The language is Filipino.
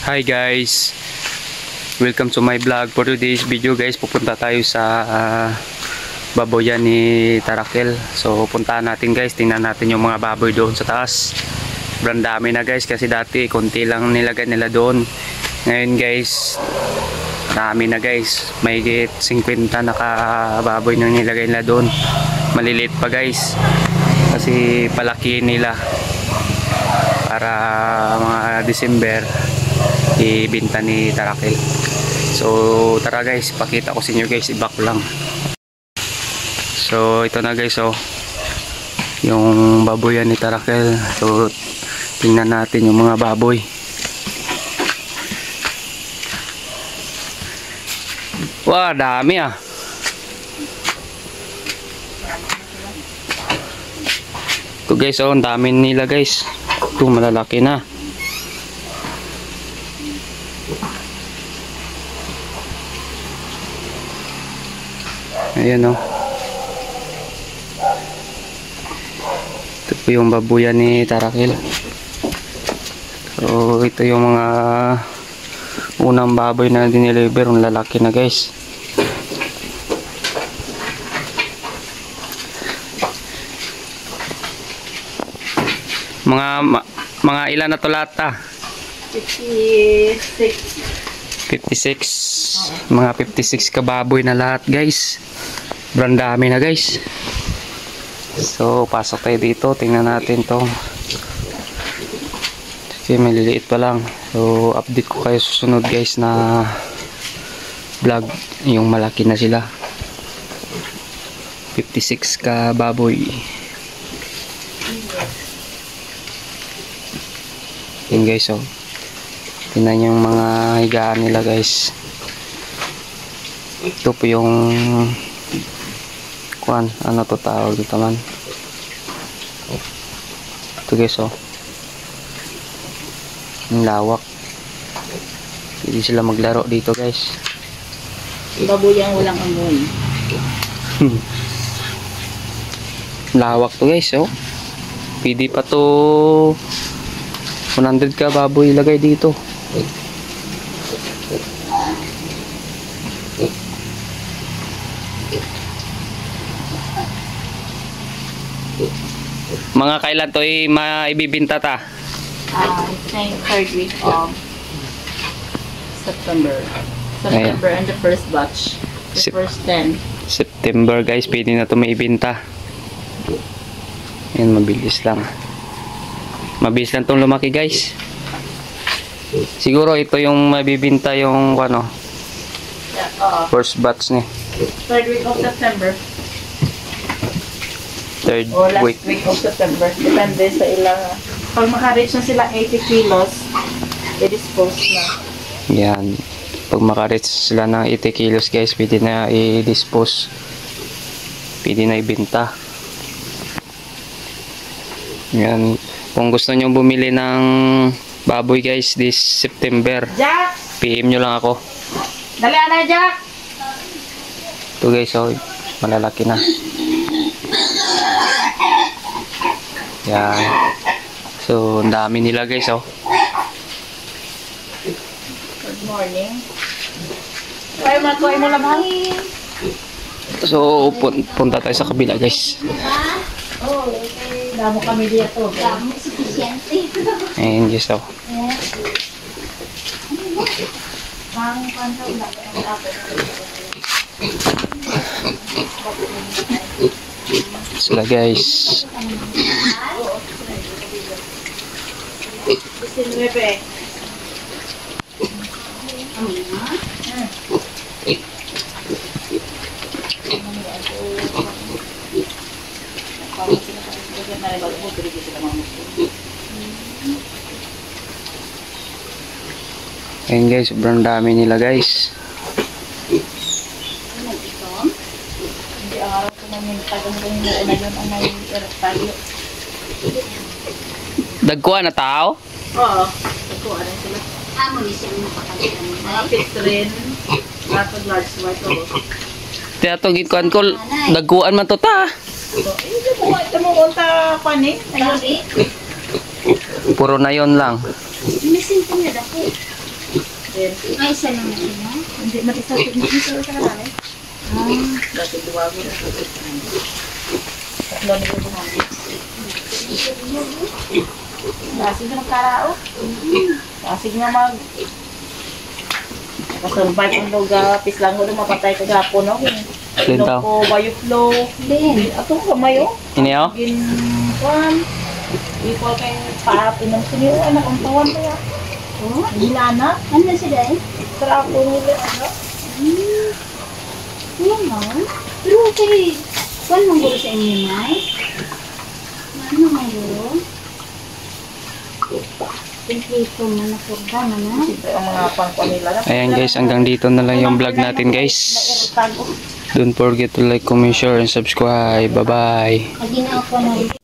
Hi guys, welcome to my vlog. For today's video guys, pupunta tayo sa baboyan ni Tarakel. So puntahan natin guys, tingnan natin yung mga baboy doon sa taas. Sobrang dami na guys, kasi dati konti lang nilagay nila doon. Ngayon guys, marami na guys, may 50 na baboy na nilagay nila doon. Maliliit pa guys, kasi palaki nila para mga December ibenta ni Tarakel. So tara guys, pakita ko sa inyo guys, i-back lang. So ito na guys, yung baboyan ni Tarakel. So tingnan natin yung mga baboy. Wah, dami ah. Ito guys, ang dami nila guys. Ito malalaki na. Ayan ito po yung babuyan ni Tarakel. So ito yung mga unang baboy na dineliver, ang lalaki na guys. Mga ilan na to lahat? 56. Mga 56 kababoy na lahat guys. Sobrang dami na guys. So pasok tayo dito, tingnan natin to. Kasi maliliit pa lang. So update ko kayo susunod guys na vlog, yung malaki na sila. 56 kababoy. Yan guys, tingnan yung mga higaan nila guys. Ito po yung ano to tawag dito man. Ito guys, ang lawak. Hindi sila maglaro dito guys. Babuyang walang amoy. Lawak to guys, pwede pa to 100 ka baboy ilagay dito. Mga kailan to maibibinta ta? It's the third week of September. September and the first batch. The first 10. September guys, pwede na to maibinta. Yan, mabilis lang. Mabilis lang tong lumaki guys. Siguro ito yung mabibinta yung first batch ni. Third week of September. Third o last week of September. Depende sa ilang. Pag maka-reach na sila 80 kilos, i-dispose na. yan. Pag maka-reach sila ng 80 kilos guys, pwede na i-dispose. Pwede na ibenta. Yan. Kung gusto nyo bumili ng baboy guys this September, Jack! PM nyo lang ako. Dali na, Jack! Ito guys, malalaki na. Yan. So ang dami nila guys. Good morning. Kuhay mo labang. So punta tayo sa kabila guys. Damo kami dito. Damo suficiente. Ayan guys, sila guys. Ayan guys, sobrang dami nila guys. Hindi araw ko namin tagang ganyan na yun ang may tayo. Dagkuhan na tao? Oo. Dagkuhan na sila. Amo ni siya mo pakalitan mo. Mga pitrin. Rapid large white. Kaya ito gikuhan ko, dagkuhan man to ta. Hindi mo ito mo unta panik. Grabe. Puro na yon lang. Missing ko na dako. 20. Ay, isa lang na sila. Hindi, mag-isa sa kanalay. Dati duwago na. Tatlo na yung buhang. Dasig na magkarao. Dasig nga kasurvive ang lugar. Pislang ko na mapatay kagapon ako. Lintaw. Ko, bayoflow. Din. Ato ka mayo. Iniyaw? Gin, kwan. Ikaw kay paapin ng siniyo. Anak, ang tawan kaya. Oh, Hilana. ano na sila eh? Trapo nila. Ano? Ano nga? Pero kay, kung mong gulo sa inyo, Nay? Ano mong gulo? Kompleto man na kurda na na. Siyempre ang mga pangkwan nila. Ayan guys, hanggang dito na lang yung vlog natin guys. Nairutag. Don't forget to like, comment, share, and subscribe. Bye-bye. Lagi na ako na